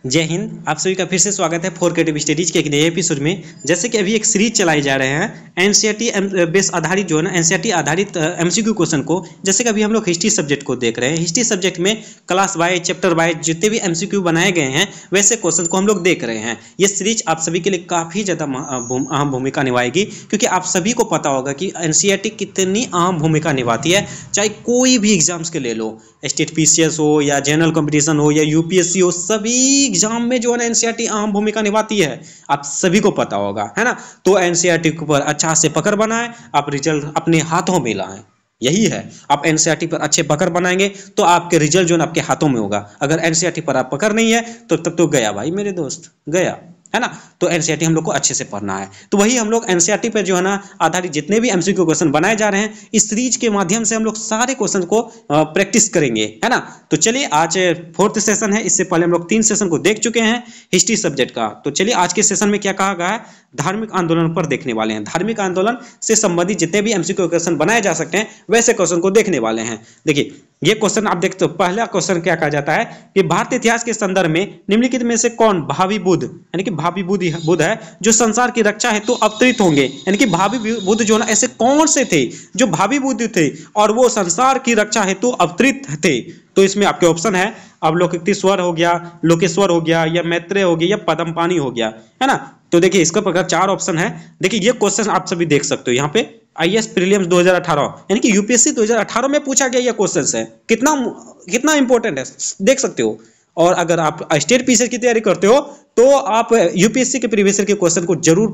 जय हिंद। आप सभी का फिर से स्वागत है 4 क्रिएटिव स्टडीज के एक नए एपिसोड में। जैसे कि अभी एक सीरीज चलाई जा रहे हैं एनसीईआरटी बेस आधारित जो है ना एनसीईआरटी आधारित एमसीक्यू क्वेश्चन को। जैसे कि अभी हम लोग हिस्ट्री सब्जेक्ट को देख रहे हैं। हिस्ट्री सब्जेक्ट में क्लास वाइज चैप्टर वाइज जितने भी एमसीक्यू बनाए गए हैं वैसे क्वेश्चन को हम लोग देख रहे हैं। ये सीरीज आप सभी के लिए काफ़ी ज़्यादा अहम भूमिका निभाएगी, क्योंकि आप सभी को पता होगा कि एनसीईआरटी कितनी अहम भूमिका निभाती है। चाहे कोई भी एग्जाम्स के ले लो, स्टेट पीसीएस हो या जनरल कंपटीशन हो या यूपीएससी हो, सभी एग्जाम में जो है ना एनसीईआरटी अहम भूमिका निभाती है। आप सभी को पता होगा, है ना। तो एनसीईआरटी के ऊपर अच्छा से पकड़ बनाएं, आप रिजल्ट अपने हाथों में लाएं। यही है, आप एनसीईआरटी पर अच्छे पकड़ बनाएंगे तो आपके रिजल्ट जो है आपके हाथों में होगा। अगर एनसीईआरटी पर आप पकड़ नहीं है तो तब तो गया भाई मेरे दोस्त, गया, है ना। तो एनसीईआरटी हम लोग को अच्छे से पढ़ना है। तो वही हम लोग एनसीईआरटी पे जो है ना आधारित जितने भी एमसीक्यू क्वेश्चन बनाए जा रहे हैं, इस सीरीज के माध्यम से हम लोग सारे क्वेश्चन को प्रैक्टिस करेंगे, है ना। तो चलिए, आज 4th सेशन है। इससे पहले हम लोग 3 सेशन को देख चुके हैं हिस्ट्री सब्जेक्ट का। तो चलिए, आज के सेशन में क्या कहा गया है, धार्मिक आंदोलन पर देखने वाले हैं। धार्मिक आंदोलन से संबंधित जितने भी एमसीक्यू क्वेश्चन बनाए जा सकते हैं वैसे क्वेश्चन को देखने वाले हैं। देखिए, ये क्वेश्चन आप देखते हो। पहला क्वेश्चन क्या कहा जाता है कि भारतीय इतिहास के संदर्भ में निम्नलिखित में से कौन भावी बुद्ध, यानी कि भावी बुद्ध है जो संसार की रक्षा हेतु अवतरित होंगे। यानी कि भावी बुद्ध जो ना ऐसे कौन से थे जो भावी बुद्ध थे और वो संसार की रक्षा हेतु अवतरित थे। तो इसमें आपके ऑप्शन है अवलोकितेश्वर हो गया, लोकेश्वर हो गया, या मैत्रेय हो गया, या पद्मपाणि हो गया, है ना। तो देखिए, इसका प्रकार 4 ऑप्शन है। देखिए, ये क्वेश्चन आप सभी देख सकते हो यहाँ पे आईएएस प्रीलिम्स 2018, यानी कि यूपीएससी 2018 में पूछा गया ये क्वेश्चन है। कितना इंपॉर्टेंट है देख सकते हो। और अगर आप स्टेट पीसीएस की तैयारी करते हो तो आप यूपीएससी के प्रीवियस ईयर के क्वेश्चन को जरूर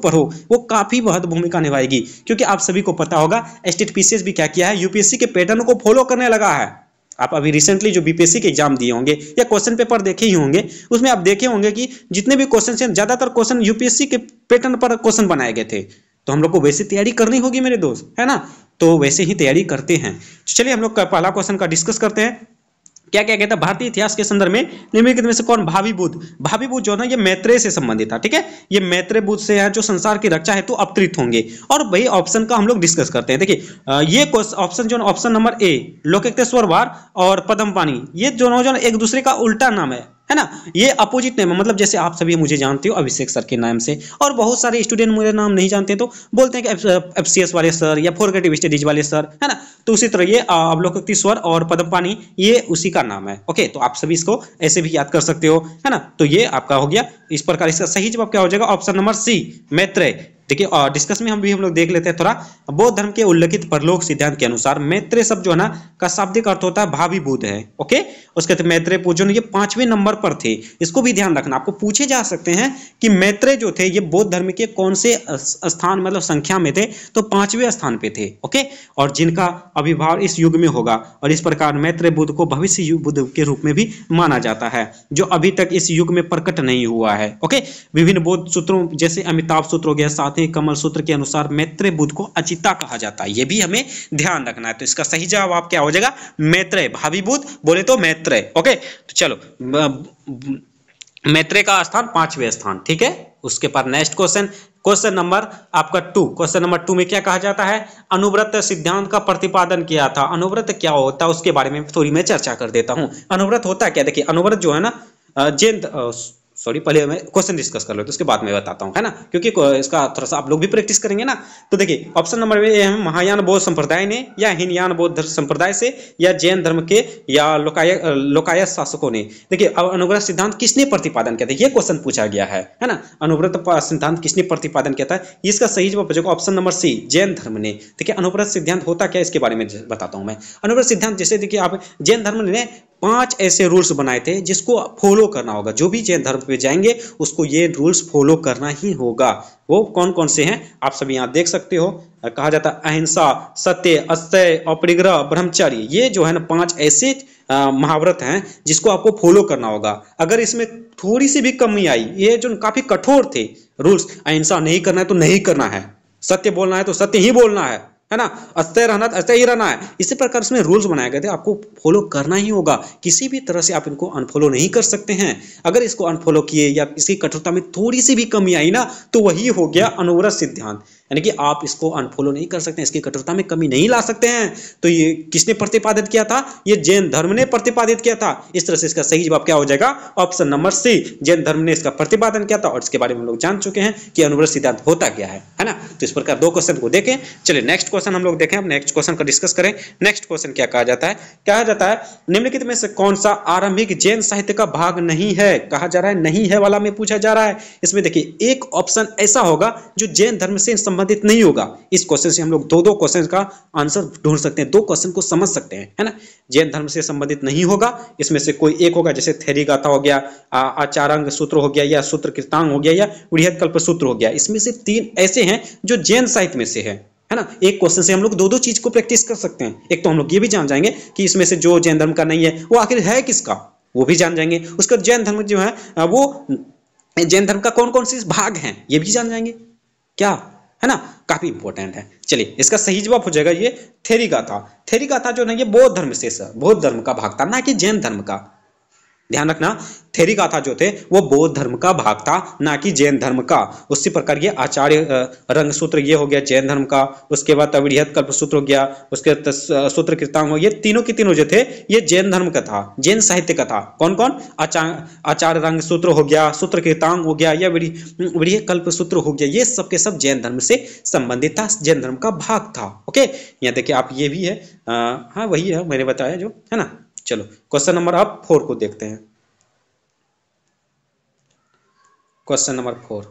पढ़ो। वो काफी बहुत भूमिका निभाएगी, क्योंकि आप सभी को पता होगा स्टेट पीसीएस भी क्या किया है, यूपीएससी के पैटर्न को फॉलो करने लगा है। आप अभी रिसेंटली जो बीपीएससी के एग्जाम दिए होंगे या क्वेश्चन पेपर देखे ही होंगे, उसमें आप देखे होंगे कि जितने भी क्वेश्चन हैं ज्यादातर क्वेश्चन यूपीएससी के पैटर्न पर क्वेश्चन बनाए गए थे। तो हम लोग को वैसे तैयारी करनी होगी मेरे दोस्त, है ना। तो वैसे ही तैयारी करते हैं। तो चलिए, हम लोग पहला क्वेश्चन का डिस्कस करते हैं। क्या क्या कहता है, भारतीय इतिहास के संदर्भ में निम्नलिखित में से कौन भावी बुद्ध जो है ना ये मैत्रेय से संबंधित था। ठीक है, ये मैत्रेय बुद्ध से है जो संसार की रक्षा हेतु अवतरित होंगे। और वही ऑप्शन का हम लोग डिस्कस करते हैं। देखिए, ये ऑप्शन जो ऑप्शन नंबर ए लोकेश्वर और पद्मपाणि, ये दोनों जो एक दूसरे का उल्टा नाम है ना। ये अपोजिट नेम है। मतलब जैसे आप सभी मुझे जानते हो अभिषेक सर के नाम से, और बहुत सारे स्टूडेंट मेरे नाम नहीं जानते तो बोलते हैं कि एफसीएस वाले सर या 4 क्रिएटिव स्टडीज वाले सर, है ना। तो उसी तरह ये अवलोकितेश्वर और पद्मपाणि ये उसी का नाम है। ओके, तो आप सभी इसको ऐसे भी याद कर सकते हो, है ना। तो ये आपका हो गया इस प्रकार। इसका सही जवाब क्या हो जाएगा, ऑप्शन नंबर सी मैत्रेय। देखिए, डिस्कस में हम लोग देख लेते हैं थोड़ा। बौद्ध धर्म के उल्लेखित परलोक सिद्धांत के अनुसार मैत्रेय शब्द जो है ना का शाब्दिक अर्थ होता है भावी बुद्ध है। ओके, उसके बाद मैत्रेय पूजन ये 5वें नंबर पर थे। इसको भी ध्यान रखना, आपको पूछे जा सकते हैं कि मैत्रेय जो थे ये बौद्ध धर्म के कौन से स्थान मतलब संख्या में थे, तो 5वें स्थान पे थे। ओके, और जिनका आविर्भाव इस युग में होगा, और इस प्रकार मैत्रेय बुद्ध को भविष्य बुद्ध के रूप में भी माना जाता है, जो अभी तक इस युग में प्रकट नहीं हुआ है। ओके, विभिन्न बौद्ध सूत्रों जैसे अमिताभ सूत्र हो गया, साथ ही कमल सूत्र के अनुसार मैत्रेय बुद्ध को अचिता कहा जाता है। ये भी हमें ध्यान रखना है। तो इसका सही जवाब क्या हो जाएगा, मैत्रेय। भावी बुद्ध बोले तो मैत्रेय। ओके, तो चलो, मैत्रेय का स्थान 5वें स्थान। ठीक है, उसके बाद नेक्स्ट क्वेश्चन नंबर आपका 2। क्वेश्चन नंबर 2 में क्या कहा जाता है, अनुव्रत सिद्धांत का प्रतिपादन किया था। अनुव्रत क्या होता है उसके बारे में थोड़ी मैं चर्चा कर देता हूं। अनुव्रत होता क्या, देखिए, अनुव्रत जो है ना पहले मैं क्वेश्चन डिस्कस कर लो तो उसके बाद में बताता हूं, है ना, क्योंकि इसका थोड़ा सा आप लोग भी प्रैक्टिस करेंगे ना। तो देखिए, ऑप्शन नंबर ए है महायान बौद्ध संप्रदाय ने, या हीनयान बौद्ध संप्रदाय से, या जैन धर्म के, या लोकायत शासकों ने। देखिए, अब अनुव्रत सिद्धांत किसने प्रतिपादन किया था, ये क्वेश्चन पूछा गया है ना। अनुव्रत सिद्धांत किसने प्रतिपादन किया था, इसका सही जवाब बचेगा ऑप्शन नंबर सी, जैन धर्म ने। देखिए, अनुव्रत सिद्धांत होता क्या इसके बारे में बताता हूं मैं। अनुव्रत सिद्धांत जैसे देखिए, आप जैन धर्म ने 5 ऐसे रूल्स बनाए थे जिसको फॉलो करना होगा। जो भी जैन धर्म पे जाएंगे उसको ये रूल्स फॉलो करना ही होगा। वो कौन कौन से हैं आप सभी यहाँ देख सकते हो। कहा जाता है अहिंसा, सत्य, अस्तेय, अपरिग्रह, ब्रह्मचर्य। ये जो है ना 5 ऐसे महाव्रत हैं जिसको आपको फॉलो करना होगा। अगर इसमें थोड़ी सी भी कमी आई, ये जो काफी कठोर थे रूल्स, अहिंसा नहीं करना है तो नहीं करना है, सत्य बोलना है तो सत्य ही बोलना है ना, अस्तेय रहना तो अस्तेय ही रहना है। इसी प्रकार इसमें रूल्स बनाए गए थे, आपको फॉलो करना ही होगा। किसी भी तरह से आप इनको अनफॉलो नहीं कर सकते हैं। अगर इसको अनफॉलो किए या इसकी कठोरता में थोड़ी सी भी कमी आई ना, तो वही हो गया अनुव्रत सिद्धांत। यानी कि आप इसको अनफॉलो नहीं कर सकते, इसकी कठोरता में कमी नहीं ला सकते हैं। तो ये किसने प्रतिपादित किया था? ये जैन धर्म ने प्रतिपादित किया था। इस तरह से इसका सही जवाब क्या हो जाएगा? ऑप्शन नंबर सी, जैन धर्म ने इसका प्रतिपादन किया था और इसके बारे में हम लोग जान चुके हैं कि अनुव्रत सिद्धांत होता क्या है ना। तो इस प्रकार दो क्वेश्चन को देखें। चलिए नेक्स्ट क्वेश्चन हम लोग देखें, अब नेक्स्ट क्वेश्चन का डिस्कस करें। नेक्स्ट क्वेश्चन क्या कहा जाता है? कहा जाता है निम्नलिखित में से कौन सा आरंभिक जैन साहित्य का भाग नहीं है? कहा जा रहा है नहीं है वाला में पूछा जा रहा है। इसमें देखिए एक ऑप्शन ऐसा होगा जो जैन धर्म से संबंधित नहीं होगा। इस क्वेश्चन से हम लोग दो क्वेश्चन का आंसर ढूंढ सकते हैं, दो क्वेश्चन को समझ सकते हैं, है ना। जैन धर्म से संबंधित नहीं होगा, इसमें से कोई एक होगा, जैसे थेरी गाथा हो गया, आचारांग सूत्र हो गया, या सूत्र कृतांग हो गया, या बृहद कल्प सूत्र हो गया। इसमें से तीन ऐसे हैं जो जैन साहित्य में से है ना। एक क्वेश्चन से हम लोग दो चीज को प्रैक्टिस कर सकते हैं। एक तो हम लोग ये भी जान जाएंगे कि इसमें से जो जैन धर्म का नहीं है वो आखिर है किसका, वो भी जान जाएंगे। उसका जैन धर्म जो है वो जैन धर्म का कौन कौन से भाग हैं ये भी जान जाएंगे, क्या है ना, काफी इंपॉर्टेंट है। चलिए इसका सही जवाब हो जाएगा ये थेरी गाथा। थेरी गाथा जो नहीं, ये बौद्ध धर्म से, बौद्ध धर्म का भाग था, ना कि जैन धर्म का। ध्यान रखना, थेरी गाथा जो थे वो बौद्ध धर्म का भाग था, ना कि जैन धर्म का। उसी प्रकार ये आचार्य रंग सूत्र ये हो गया जैन धर्म का, उसके बाद बृहद कल्प सूत्र हो गया, उसके सूत्र कृतांग हो, ये तीनों के तीनों जो थे ये जैन धर्म का था, जैन साहित्य का था। कौन कौन? आचार्य रंग सूत्र हो गया, सूत्र कृतांग हो गया, या बृहद कल्प सूत्र हो गया, ये सब के सब जैन धर्म से संबंधित था, जैन धर्म का भाग था। ओके, यहाँ देखिए आप ये भी है, हाँ वही है मैंने बताया जो है ना। चलो क्वेश्चन नंबर अब 4 को देखते हैं। क्वेश्चन नंबर 4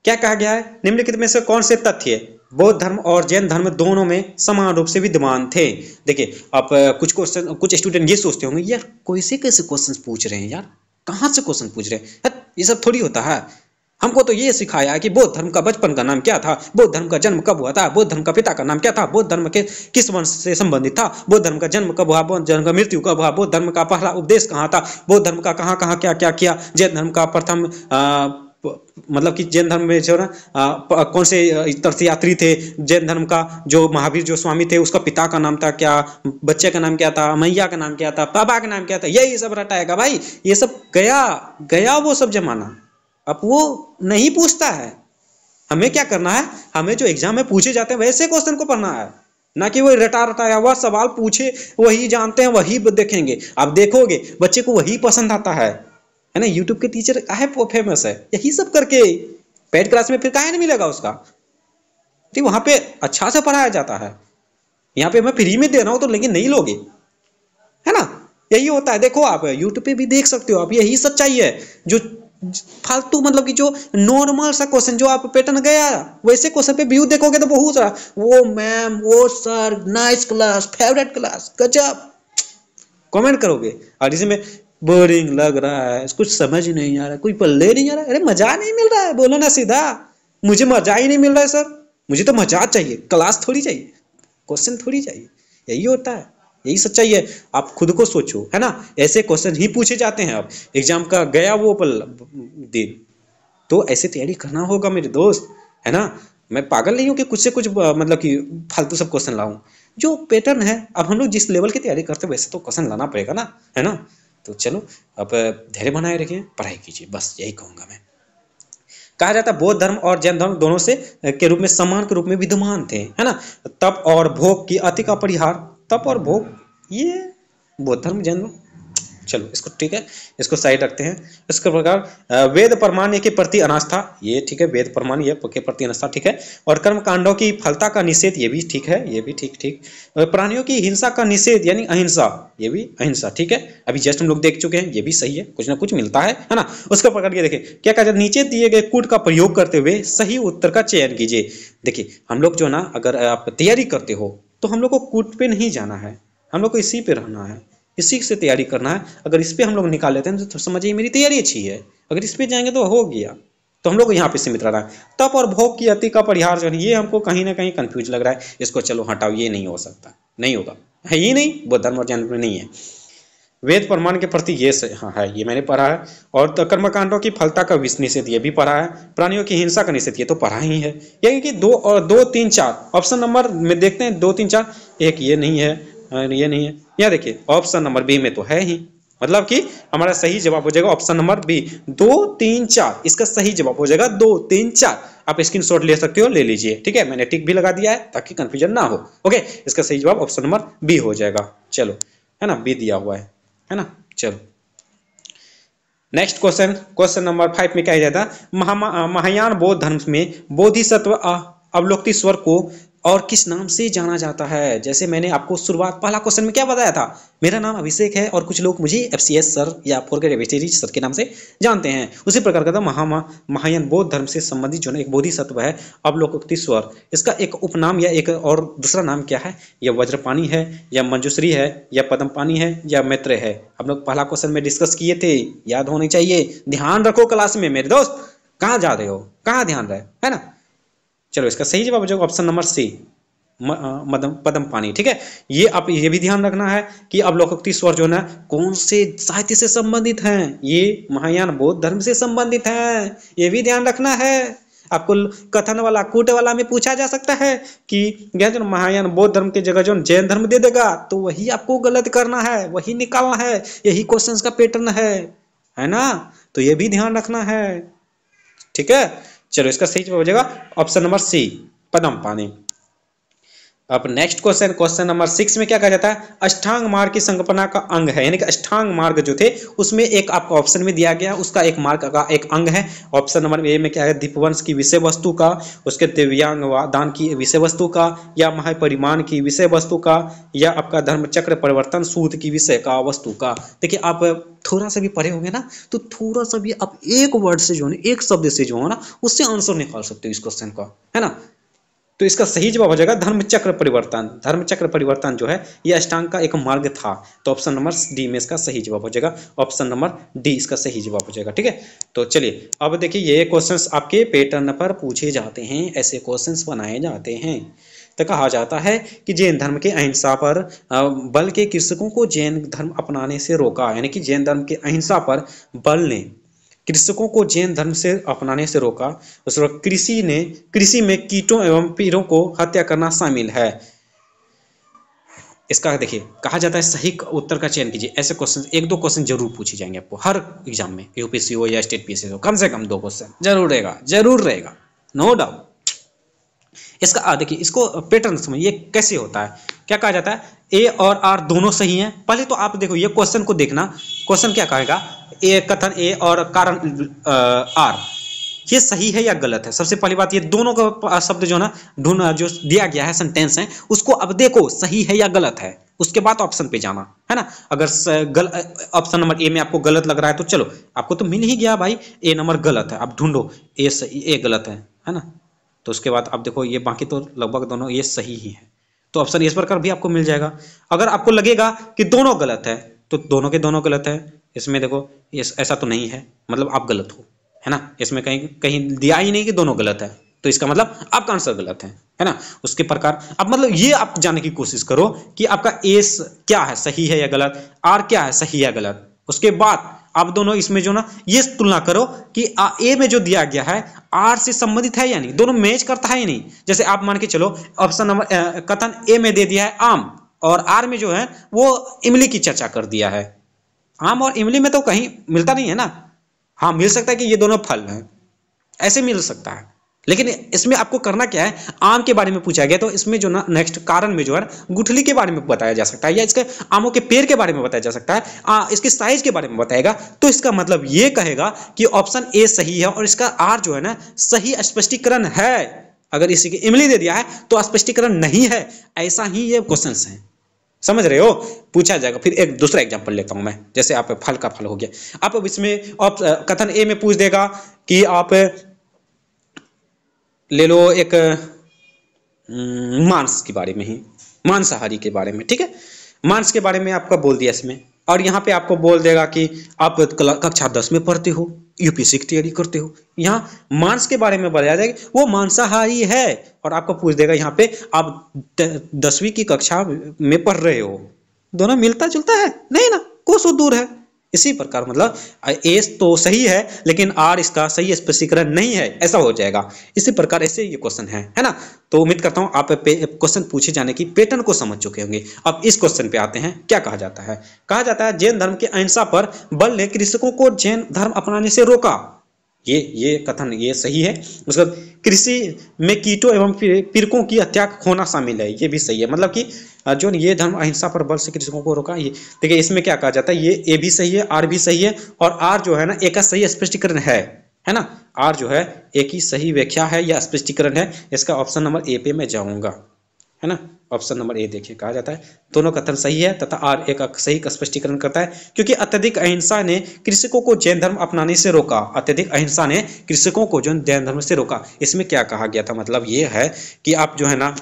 क्या कहा गया है? निम्नलिखित में से कौन से तथ्य बौद्ध धर्म और जैन धर्म दोनों में समान रूप से विद्यमान थे? देखिए आप कुछ क्वेश्चन, कुछ स्टूडेंट ये सोचते होंगे यार कैसे कैसे क्वेश्चन पूछ रहे हैं यार, कहाँ से क्वेश्चन पूछ रहे हैं, ये सब थोड़ी होता है। हमको तो ये सिखाया है कि बौद्ध धर्म का बचपन का नाम क्या था, बौद्ध धर्म का जन्म कब हुआ था, बौद्ध धर्म का पिता का नाम क्या था, बौद्ध धर्म के किस वंश से संबंधित था, बौद्ध धर्म का जन्म कब हुआ, बौद्ध धर्म का मृत्यु कब हुआ, बौद्ध धर्म का पहला उपदेश कहाँ था, बौद्ध धर्म का कहाँ कहाँ क्या क्या किया, जैन धर्म का प्रथम मतलब कि जैन धर्म में जो ना कौन से तीर्थयात्री थे, जैन धर्म का जो महावीर जो स्वामी थे उसका पिता का नाम था क्या, बच्चे का नाम क्या था, मैया का नाम क्या था, बाबा का नाम क्या था, यही सब रटाएगा भाई। ये सब गया वो सब जमाना, अब वो नहीं पूछता है। हमें क्या करना है, हमें जो एग्जाम में पूछे जाते हैं वैसे क्वेश्चन को पढ़ना है, ना कि वो रटाया हुआ सवाल पूछे वही जानते हैं वही देखेंगे। आप देखोगे बच्चे को वही पसंद आता है ना। यूट्यूब के टीचर काहे फेमस है, यही सब करके। पेड क्लास में फिर काहे नहीं मिलेगा उसका, तो वहां पे अच्छा से पढ़ाया जाता है। यहाँ पे मैं फ्री में दे रहा हूँ तो लेकिन नहीं लोगे, है ना, यही होता है। देखो आप यूट्यूब पे भी देख सकते हो आप, यही सच्चाई है। जो फालतू मतलब कि जो नॉर्मल सा क्वेश्चन जो आप पैटर्न गया वैसे क्वेश्चन पे व्यू देखोगे तो बहुत सारा वो मैम वो sir nice class favourite class गजब कमेंट करोगे, और इसमें बोरिंग लग रहा है, कुछ समझ नहीं आ रहा, कोई पल्ले नहीं आ रहा, अरे मजा नहीं मिल रहा है, बोलो ना सीधा, मुझे मजा ही नहीं मिल रहा है सर, मुझे तो मजा चाहिए, क्लास थोड़ी चाहिए, क्वेश्चन थोड़ी चाहिए। यही होता है, यही सच्चाई है। आप खुद को सोचो, है ना, ऐसे क्वेश्चन ही पूछे जाते हैं। अब एग्जाम का गया वो दिन, तो ऐसे तैयारी करना होगा मेरे दोस्त, है ना। मैं पागल नहीं हूँ कि कुछ से कुछ मतलब कि फालतू सब क्वेश्चन लाऊं। जो पैटर्न है, अब हम लोग जिस लेवल की तैयारी करते हैं वैसे तो क्वेश्चन लाना पड़ेगा ना, है ना। तो चलो अब धैर्य बनाए रखिए, पढ़ाई कीजिए, बस यही कहूंगा मैं। कहा जाता है बौद्ध धर्म और जैन धर्म दोनों से के रूप में समान के रूप में विद्यमान थे, है ना। तप और भोग की अति का परिहार, तप और भोग ये बौद्ध धर्म जैन धर्म, चलो इसको ठीक है, इसको साइड रखते हैं। इसके प्रकार वेद प्रमाण के प्रति अनास्था, ये ठीक है, वेद प्रमाण ये के प्रति अनास्था ठीक है। और कर्म कांडों की फलता का निषेध, ये भी ठीक है, ये भी ठीक। प्राणियों की हिंसा का निषेध यानी अहिंसा, ये भी अहिंसा ठीक है। अभी जस्ट हम लोग देख चुके हैं, ये भी सही है, कुछ ना कुछ मिलता है ना। उसका प्रकार ये देखिए क्या कहा जाता है, नीचे दिए गए कूट का प्रयोग करते हुए सही उत्तर का चयन कीजिए। देखिए हम लोग जो ना, अगर आप तैयारी करते हो तो हम लोग को कूट पे नहीं जाना है, हम लोग को इसी पे रहना है, इसी से तैयारी करना है। अगर इस पे हम लोग निकाल लेते हैं तो समझिए मेरी तैयारी अच्छी है, अगर इस पे जाएंगे तो हो गया। तो हम लोग को यहाँ पे सीमित रहना है। तप और भोग की अति का परिहार जो है ये हमको कहीं ना कहीं कंफ्यूज लग रहा है, इसको चलो हटाओ, ये नहीं हो सकता, नहीं होगा, है ही नहीं, बौद्ध धर्म और जैन धर्म में नहीं है। वेद प्रमाण के प्रति ये हाँ है, ये मैंने पढ़ा है। और तो कर्मकांडों की फलता का निषेध ये भी पढ़ा है। प्राणियों की हिंसा का निषेध ये तो पढ़ा ही है। ये कि 2 और 2 3 4 ऑप्शन नंबर में देखते हैं, 2 3 4 एक ये नहीं है, ये नहीं है। यहाँ देखिए ऑप्शन नंबर बी में तो है ही, मतलब कि हमारा सही जवाब हो जाएगा ऑप्शन नंबर बी 2 3 4। इसका सही जवाब हो जाएगा 2 3 4। आप स्क्रीनशॉट ले सकते हो, ले लीजिए। ठीक है, मैंने टिक भी लगा दिया है ताकि कंफ्यूजन ना हो। ओके, इसका सही जवाब ऑप्शन नंबर बी हो जाएगा। चलो, है ना, बी दिया हुआ है ना। चलो नेक्स्ट क्वेश्चन, क्वेश्चन नंबर 5 में क्या जाता है, महायान बौद्ध धर्म में बोधिसत्व अवलोकितेश्वर को और किस नाम से जाना जाता है। जैसे मैंने आपको शुरुआत पहला क्वेश्चन में क्या बताया था, मेरा नाम अभिषेक है और कुछ लोग मुझे FCS सर या फोरकेट सर के नाम से जानते हैं। उसी प्रकार का महायान बौद्ध धर्म से संबंधित जो है एक बोधिसत्व है अवलोकितेश्वर, इसका एक उपनाम या एक और दूसरा नाम क्या है, या वज्रपाणी है, या मंजूश्री है, या पद्मपाणी है, या मैत्रेय है। हम लोग पहला क्वेश्चन में डिस्कस किए थे, याद होने चाहिए। ध्यान रखो क्लास में मेरे दोस्त, कहाँ जा रहे हो, कहाँ ध्यान रहे, है ना। चलो, इसका सही जवाब हो जाएगा ऑप्शन नंबर सी पद्मपाणी। ठीक है, ये आप ये भी ध्यान रखना है कि अवलोकितेश्वर जो है ना कौन से साहित्य से संबंधित हैं, ये महायान बौद्ध धर्म से संबंधित हैं, ये भी ध्यान रखना है। आपको कथन वाला कूट वाला में पूछा जा सकता है कि जो महायान बौद्ध धर्म की जगह जो जैन धर्म दे देगा तो वही आपको गलत करना है, वही निकालना है, यही क्वेश्चन का पैटर्न है ना। तो ये भी ध्यान रखना है। ठीक है, चलो, इसका सही जवाब हो जाएगा ऑप्शन नंबर सी पद्मपाणी। अब नेक्स्ट क्वेश्चन, क्वेश्चन नंबर 6 में क्या कहा जाता है, अष्टांग मार्ग की संकल्पना का अंग है, यानी कि अष्टांग मार्ग जो थे उसमें एक आपको ऑप्शन में दिया गया, उसका एक मार्ग का एक अंग है। ऑप्शन नंबर ए में क्या है, दीपवंश की विषय वस्तु का, उसके दिव्यांग दान की विषय वस्तु का, या महापरिमाण की विषय वस्तु का, या आपका धर्मचक्र परिवर्तन सूत्र की विषय का वस्तु का। देखिए, आप थोड़ा सा भी पढ़े होंगे ना तो थोड़ा सा भी आप एक वर्ड से जो है, एक शब्द से जो है ना, उससे आंसर निकाल सकते हो इस क्वेश्चन का, है ना। तो इसका सही जवाब हो जाएगा धर्मचक्र परिवर्तन। धर्मचक्र परिवर्तन जो है ये अष्टांग का एक मार्ग था। तो ऑप्शन नंबर डी में इसका सही जवाब हो जाएगा, ऑप्शन नंबर डी इसका सही जवाब हो जाएगा। ठीक है, तो चलिए अब देखिए, ये क्वेश्चंस आपके पैटर्न पर पूछे जाते हैं, ऐसे क्वेश्चंस बनाए जाते हैं। तो कहा जाता है कि जैन धर्म के अहिंसा पर बल के कृषकों को जैन धर्म अपनाने से रोका, यानी कि जैन धर्म के अहिंसा पर बल ने कृषकों को जैन धर्म से अपनाने से रोका। उस वक्त कृषि में कीटों एवं पीड़ों को हत्या करना शामिल है। इसका देखिए कहा जाता है सही उत्तर का चयन कीजिए। ऐसे क्वेश्चन एक दो क्वेश्चन जरूर पूछे जाएंगे आपको हर एग्जाम में, यूपीएससी हो या स्टेट पीएससी हो, कम से कम 2 क्वेश्चन जरूर रहेगा, नो डाउट। इसका देखिए, इसको पैटर्न समझिए कैसे होता है। क्या कहा जाता है, ए और आर दोनों सही हैं। पहले तो आप देखो ये क्वेश्चन को देखना, क्वेश्चन क्या कहेगा, ए कथन ए और कारण आर, ये सही है या गलत है। सबसे पहली बात, ये दोनों का शब्द जो ना जो दिया गया है सेंटेंस है, उसको अब देखो सही है या गलत है, उसके बाद ऑप्शन पे जाना, है ना। अगर ऑप्शन नंबर ए में आपको गलत लग रहा है तो चलो, आपको तो मिल ही गया भाई, ए नंबर गलत है, आप ढूंढो ए सही, ए गलत है ना। तो उसके बाद आप देखो ये बाकी तो लगभग दोनों ये सही ही है, तो ऑप्शन इस प्रकार भी आपको मिल जाएगा। अगर आपको लगेगा कि दोनों गलत है तो दोनों के दोनों गलत है, इसमें देखो ये ऐसा तो नहीं है, मतलब आप गलत हो, है ना। इसमें कहीं कहीं दिया ही नहीं कि दोनों गलत है, तो इसका मतलब आपका आंसर गलत है ना। उसके प्रकार अब मतलब ये आप जानने की कोशिश करो कि आपका ए क्या है, सही है या गलत, आर क्या है, सही है गलत। उसके बाद आप दोनों इसमें जो ना ये तुलना करो कि ए में जो दिया गया है आर से संबंधित है या नहीं, दोनों मैच करता है या नहीं। जैसे आप मान के चलो ऑप्शन नंबर कथन ए में दे दिया है आम, और आर में जो है वो इमली की चर्चा कर दिया है। आम और इमली में तो कहीं मिलता नहीं है ना। हाँ, मिल सकता है कि ये दोनों फल हैं, ऐसे मिल सकता है, लेकिन इसमें आपको करना क्या है, आम के बारे में पूछा गया तो इसमें जो ना नेक्स्ट कारण में जो है गुठली के बारे में बताया जा सकता है, या इसके आमों के पेड़ के बारे में बताया जा सकता है, इसके साइज के बारे में बताएगा। तो इसका मतलब ये कहेगा कि ऑप्शन ए सही है और इसका आर जो है ना सही स्पष्टीकरण है। अगर इसी के इमली दे दिया है तो स्पष्टीकरण नहीं है। ऐसा ही ये क्वेश्चन है, समझ रहे हो, पूछा जाएगा। फिर एक दूसरा एग्जांपल लेता हूं मैं, जैसे आप फल का फल हो गया, आप अब इसमें कथन ए में पूछ देगा कि आप ले लो एक मांस के बारे में ही, मांसाहारी के बारे में, ठीक है, मांस के बारे में आपका बोल दिया इसमें, और यहाँ पे आपको बोल देगा कि आप कक्षा 10 में पढ़ते हो, यूपीएससी की तैयारी करते हो, यहाँ मांस के बारे में बताया जाएगा वो मांसाहारी है, और आपको पूछ देगा यहाँ पे आप 10वीं की कक्षा में पढ़ रहे हो। दोनों मिलता जुलता है नहीं ना, कोसों दूर है। इसी प्रकार मतलब ए तो सही है लेकिन आर इसका सही स्पष्टीकरण नहीं है, ऐसा हो जाएगा। इसी प्रकार ऐसे ये क्वेश्चन है ना। तो उम्मीद करता हूं आप क्वेश्चन पूछे जाने की पैटर्न को समझ चुके होंगे। अब इस क्वेश्चन पे आते हैं। क्या कहा जाता है? कहा जाता है जैन धर्म के अहिंसा पर बल ने कृषकों को जैन धर्म अपनाने से रोका। ये कथन ये सही है। उसका कृषि में कीटों एवं पीड़कों की हत्या होना शामिल है, ये भी सही है। मतलब कि जो ये धर्म अहिंसा पर बल से कृषकों को रोका, ये देखिए इसमें क्या कहा जाता है, ये ए भी सही है, आर भी सही है, और आर जो है ना एक का सही स्पष्टीकरण है ना। आर जो है एक ही सही व्याख्या है या स्पष्टीकरण है। इसका ऑप्शन नंबर ए पे मैं जाऊंगा, है ना। ऑप्शन नंबर ए देखिए, कहा जाता है दोनों कथन सही है तथा आर एक सही स्पष्टीकरण करता है, क्योंकि अत्यधिक अहिंसा ने कृषकों को जैन धर्म अपनाने से रोका। अत्यधिक अहिंसा ने कृषकों को जो जैन धर्म से रोका। इसमें क्या कहा गया था, मतलब ये है कि आप जो है ना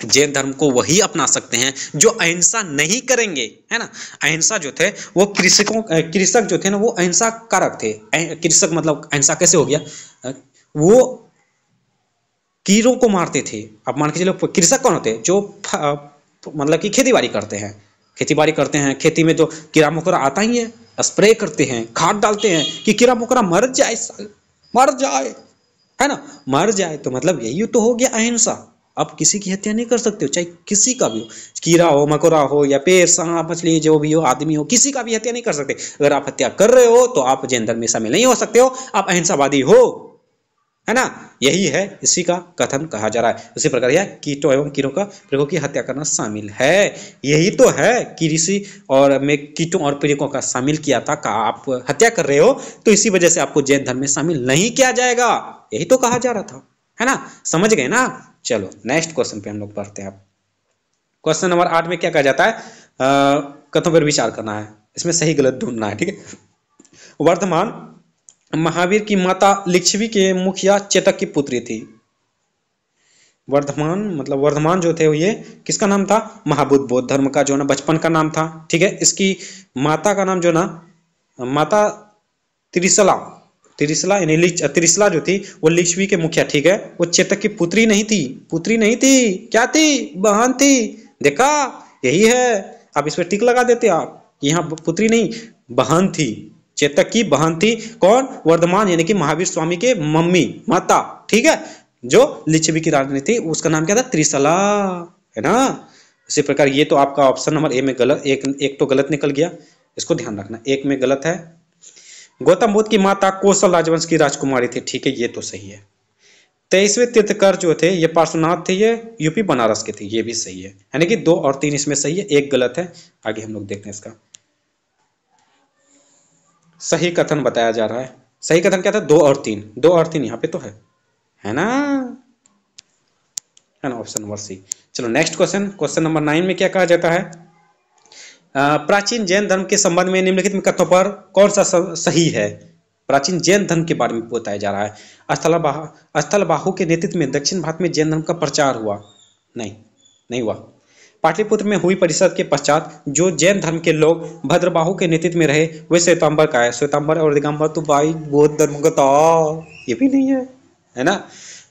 जैन धर्म को वही अपना सकते हैं जो अहिंसा नहीं करेंगे, है ना। अहिंसा जो थे वो कृषक जो थे ना वो अहिंसा कारक थे। कृषक मतलब अहिंसा कैसे हो गया, वो कीड़ों को मारते थे। अब मान के चलो कृषक कौन होते हैं, जो मतलब कि खेती बाड़ी करते हैं। खेती में जो कीड़ा मकोड़ा आता ही है, स्प्रे करते हैं, खाद डालते हैं कि कीड़ा मकोड़ा मर जाए, है ना, मर जाए। तो मतलब यही तो हो गया अहिंसा। आप किसी की हत्या नहीं कर सकते हो, चाहे किसी का भी हो, कीड़ा हो, मकोड़ा हो, या पेड़, सांप, मछली, जो भी हो, आदमी हो, किसी का भी हत्या नहीं कर सकते। अगर आप हत्या कर रहे हो तो आप जैन धर्म में शामिल नहीं हो सकते हो, आप अहिंसावादी हो, है ना। यही है, इसी का कथन कहा जा रहा है। उसी प्रकार यह कीटों एवं कीड़ों का पीड़कों की हत्या करना शामिल है। यही तो है कि ऋषि और में कीटों और पीड़कों का शामिल किया था। का आप हत्या कर रहे हो तो इसी वजह से आपको जैन धर्म में शामिल नहीं किया जाएगा, यही तो कहा जा रहा था, है ना। समझ गए ना। चलो नेक्स्ट क्वेश्चन पे हम लोग पढ़ते हैं। क्वेश्चन नंबर 8 में क्या कहा जाता है, कथनों पर विचार करना है, इसमें सही गलत ढूंढना है, ठीक है। वर्धमान महावीर की माता लिच्छवी के मुखिया चेतक की पुत्री थी। वर्धमान जो थे ये किसका नाम था, महाबुद्ध बौद्ध धर्म का जो ना बचपन का नाम था, ठीक है। इसकी माता का नाम जो ना माता त्रिशला यानी त्रिशला जो थी वो लिच्छवी के मुखिया, ठीक है। वो चेतक की पुत्री नहीं थी, क्या थी, बहन थी। देखा, यही है। आप इस पर टिक लगा देते आप, यहाँ पुत्री नहीं बहन थी, चेतक की बहन थी। कौन, वर्धमान यानी कि महावीर स्वामी के मम्मी, माता, ठीक है, जो लिच्छवी की रानी थी, उसका नाम क्या था, त्रिशला, है ना। इसी प्रकार ये तो आपका ऑप्शन नंबर ए में गलत, एक तो गलत निकल गया, इसको ध्यान रखना, एक में गलत है। गौतम बुद्ध की माता कौशल राजवंश की राजकुमारी थी, ठीक है, ये तो सही है। 23वें तीर्थकर जो थे ये पार्श्वनाथ थे, ये यूपी बनारस के थे, ये भी सही है। यानी कि 2 और 3 इसमें सही है, एक गलत है। आगे हम लोग देखते हैं इसका सही कथन बताया जा रहा है। सही कथन क्या था, 2 और 3 यहाँ पे तो है ना, ऑप्शन नंबर सी। चलो नेक्स्ट क्वेश्चन नंबर 9 में क्या कहा जाता है, प्राचीन जैन धर्म के संबंध में निम्नलिखित में कथनों पर कौन सा सही है। प्राचीन जैन धर्म के बारे में बताया जा रहा है। स्थलबाहु के नेतृत्व में दक्षिण भारत में जैन धर्म का प्रचार हुआ, नहीं हुआ। पाटलिपुत्र में हुई परिषद के पश्चात जो जैन धर्म के लोग भद्रबाहु के नेतृत्व में रहे वे श्वेतांबर का है। श्वेतांबर और दिगंबर तो भाई बौद्ध धर्म का था, ये भी नहीं है ना।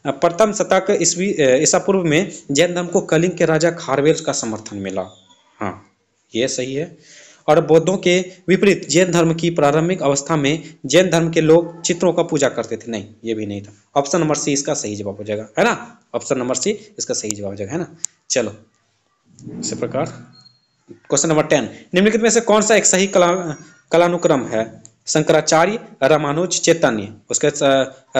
प्रथम शतक ईसा पूर्व में जैन धर्म को कलिंग के राजा खारवेल का समर्थन मिला, हाँ ये सही है। और बौद्धों के विपरीत जैन धर्म की प्रारंभिक अवस्था में जैन धर्म के लोग चित्रों का पूजा करते थे, नहीं ये भी नहीं था। ऑप्शन नंबर सी इसका सही जवाब हो जाएगा, है ना। ऑप्शन नंबर सी इसका सही जवाब हो जाएगा, है ना। चलो इसी प्रकार क्वेश्चन नंबर 10, निम्नलिखित में से कौन सा एक सही कालानुक्रम है। शंकराचार्य, रामानुज, चैतन्य। उसके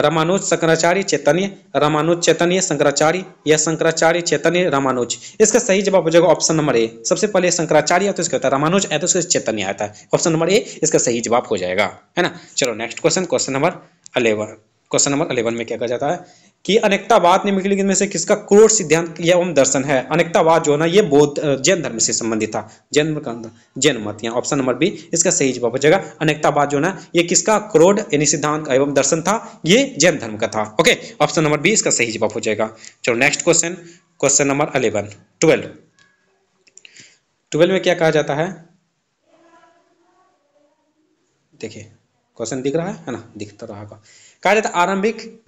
रामानुज, शंकराचार्य, चैतन्य, रामानुज, चैतन्य, शंकराचार्य, या शंकराचार्य, चैतन्य, रामानुज। इसका सही जवाब हो जाएगा ऑप्शन नंबर ए। सबसे पहले शंकराचार्य आता है, उसके बाद रामानुज आता है, उसके बाद चैतन्य आता है। ऑप्शन नंबर ए इसका सही जवाब हो जाएगा, है ना। चलो next question number 11। Question number 11 में क्या कहा जाता है कि अनेकतावाद निम्नलिखित में से किसका क्रोध सिद्धांत एवं दर्शन है। अनेकतावाद जो है ना ये बौद्ध जैन धर्म से संबंधित था, जैन मत। यहाँ ऑप्शन नंबर बी इसका सही जवाब हो जाएगा। अनेकतावाद जो ना ये किसका क्रोध यानी सिद्धांत एवं दर्शन था, ये जैन धर्म का था। ओके, ऑप्शन नंबर बी इसका सही जवाब हो जाएगा। चलो नेक्स्ट क्वेश्चन नंबर 12 में क्या कहा जाता है, देखिए क्वेश्चन दिख रहा है ना, दिखता रहा। कहा जाता है आरंभिक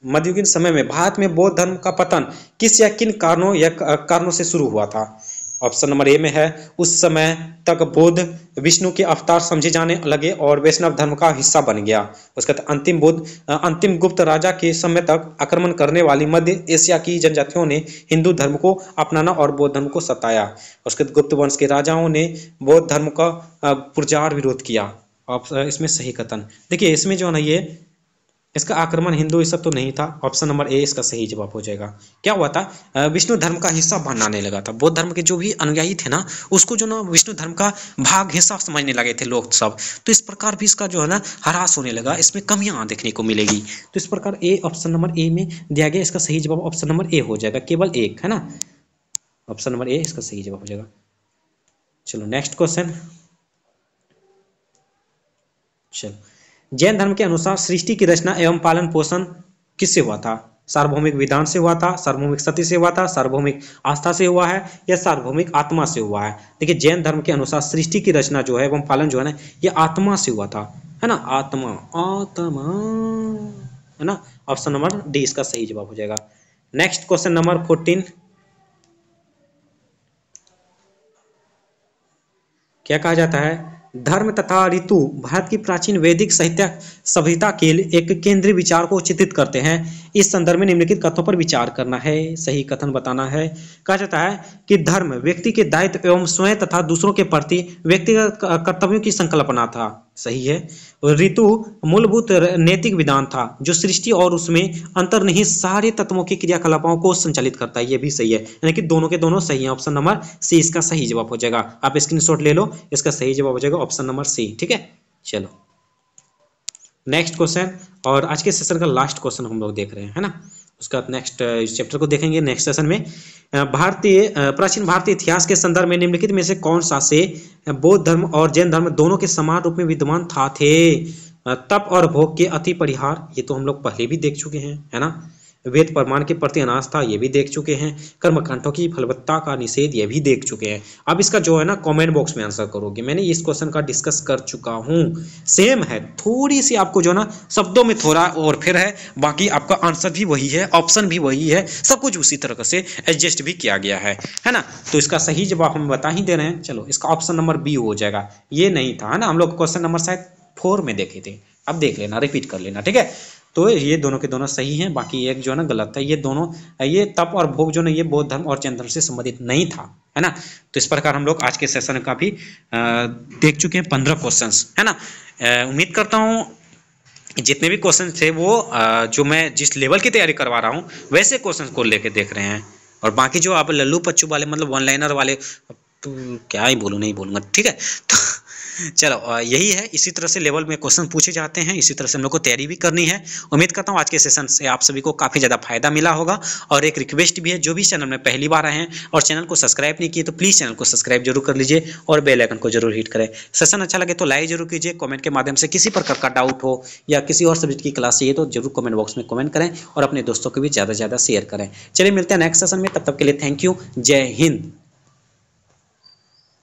मध्ययुगीन समय में भारत में बौद्ध धर्म का पतन किस या किन कारणों से शुरू हुआ था। ऑप्शन नंबर ए में है उस समय तक बुद्ध विष्णु के अवतार समझे जाने लगे और वैष्णव धर्म का हिस्सा बन गया। उसके बाद अंतिम गुप्त राजा के समय तक आक्रमण करने वाली मध्य एशिया की जनजातियों ने हिंदू धर्म को अपनाना और बौद्ध धर्म को सताया। उसके बाद गुप्त वंश के राजाओं ने बौद्ध धर्म का पुरजार विरोध किया। इसमें सही कथन देखिए, इसमें जो है ना ये इसका आक्रमण हिंदू ये सब तो नहीं था। ऑप्शन नंबर ए इसका सही जवाब हो जाएगा। क्या हुआ था, विष्णु धर्म का हिस्सा बनाने लगा था। बौद्ध धर्म के जो भी अनुयायी थे ना, उसको जो ना विष्णु धर्म का भाग हिस्सा समझने लगे थे लोग सब, तो इस प्रकार भी इसका जो है ना ह्रास होने लगा, इसमें कमियां देखने को मिलेगी। तो इस प्रकार ए ऑप्शन नंबर ए में दिया गया, इसका सही जवाब ऑप्शन नंबर ए हो जाएगा, केवल एक है ना। ऑप्शन नंबर ए इसका सही जवाब हो जाएगा। चलो नेक्स्ट क्वेश्चन। चलो, जैन धर्म के अनुसार सृष्टि की रचना एवं पालन पोषण किससे हुआ था? सार्वभौमिक विधान से हुआ था, सार्वभौमिक सत्य से हुआ था, सार्वभौमिक आस्था से हुआ है या सार्वभौमिक आत्मा से हुआ है? देखिए, जैन धर्म के अनुसार सृष्टि की रचना जो है एवं पालन जो है ना, ये आत्मा से हुआ था, है ना। आत्मा है ना। ऑप्शन नंबर डी इसका सही जवाब हो जाएगा। Next question number 14। क्या कहा जाता है? धर्म तथा ऋतु भारत की प्राचीन वैदिक साहित्य सभ्यता के एक केंद्रीय विचार को चित्रित करते हैं। इस संदर्भ में निम्नलिखित कथनों पर विचार करना है, सही कथन बताना है। कहा जाता है कि धर्म व्यक्ति के दायित्व एवं स्वयं तथा दूसरों के प्रति व्यक्तिगत कर्तव्यों की संकल्पना था, सही है। ऋतु मूलभूत नैतिक विधान था जो सृष्टि और उसमें अंतर्निहित सारे तत्वों की क्रियाकलापों को संचालित करता है, ये भी सही है, यानी कि दोनों के दोनों सही है। ऑप्शन नंबर सी इसका सही जवाब हो जाएगा। आप स्क्रीनशॉट ले लो, इसका सही जवाब हो जाएगा ऑप्शन नंबर सी, ठीक है। चलो नेक्स्ट क्वेश्चन, और आज के सेशन का लास्ट क्वेश्चन हम लोग देख रहे हैं, है ना। उसका नेक्स्ट चैप्टर को देखेंगे नेक्स्ट सेशन में। प्राचीन भारतीय इतिहास के संदर्भ में निम्नलिखित में से कौन सा से बौद्ध धर्म और जैन धर्म दोनों के समान रूप में विद्यमान था थे? तप और भोग के अति परिहार, ये तो हम लोग पहले भी देख चुके हैं, है ना। वेद प्रमाण के प्रति अनास्था, ये भी देख चुके हैं। कर्मकांडों की फलवत्ता का निषेध, ये भी देख चुके हैं। अब इसका जो है ना कमेंट बॉक्स में आंसर करोगे, मैंने इस क्वेश्चन का डिस्कस कर चुका हूँ। सेम है, थोड़ी सी आपको जो ना शब्दों में थोड़ा और फिर है, बाकी आपका आंसर भी वही है, ऑप्शन भी वही है, सब कुछ उसी तरह से एडजस्ट भी किया गया है ना। तो इसका सही जवाब हम बता ही दे रहे हैं। चलो, इसका ऑप्शन नंबर बी हो जाएगा, ये नहीं था, है ना। हम लोग क्वेश्चन नंबर शायद 4 में देखे थे, अब देख लेना, रिपीट कर लेना, ठीक है। तो ये दोनों के दोनों सही हैं, बाकी एक जो है ना गलत है। ये दोनों, ये तप और भोग जो ना, ये बौद्ध धर्म और जैन धर्म से संबंधित नहीं था, है ना। तो इस प्रकार हम लोग आज के सेशन का भी देख चुके हैं 15 क्वेश्चंस, है ना। उम्मीद करता हूँ जितने भी क्वेश्चन थे वो जो मैं जिस लेवल की तैयारी करवा रहा हूँ वैसे क्वेश्चन को लेके देख रहे हैं। और बाकी जो आप लल्लू पच्चू वाले, मतलब वन लाइनर वाले, तो क्या ही बोलूँ, नहीं बोलूँगा, ठीक है। तो चलो, यही है, इसी तरह से लेवल में क्वेश्चन पूछे जाते हैं, इसी तरह से हम लोग को तैयारी भी करनी है। उम्मीद करता हूँ आज के सेशन से आप सभी को काफ़ी ज़्यादा फायदा मिला होगा। और एक रिक्वेस्ट भी है, जो भी चैनल में पहली बार आए हैं और चैनल को सब्सक्राइब नहीं किए तो प्लीज़ चैनल को सब्सक्राइब जरूर कर लीजिए और बेल आइकन को जरूर हिट करें। सेशन अच्छा लगे तो लाइक जरूर कीजिए। कमेंट के माध्यम से किसी प्रकार का डाउट हो या किसी और सब्जेक्ट की क्लास चाहिए तो जरूर कमेंट बॉक्स में कमेंट करें और अपने दोस्तों को भी ज़्यादा से ज़्यादा शेयर करें। चलिए मिलते हैं नेक्स्ट सेशन में, तब तक के लिए थैंक यू, जय हिंद।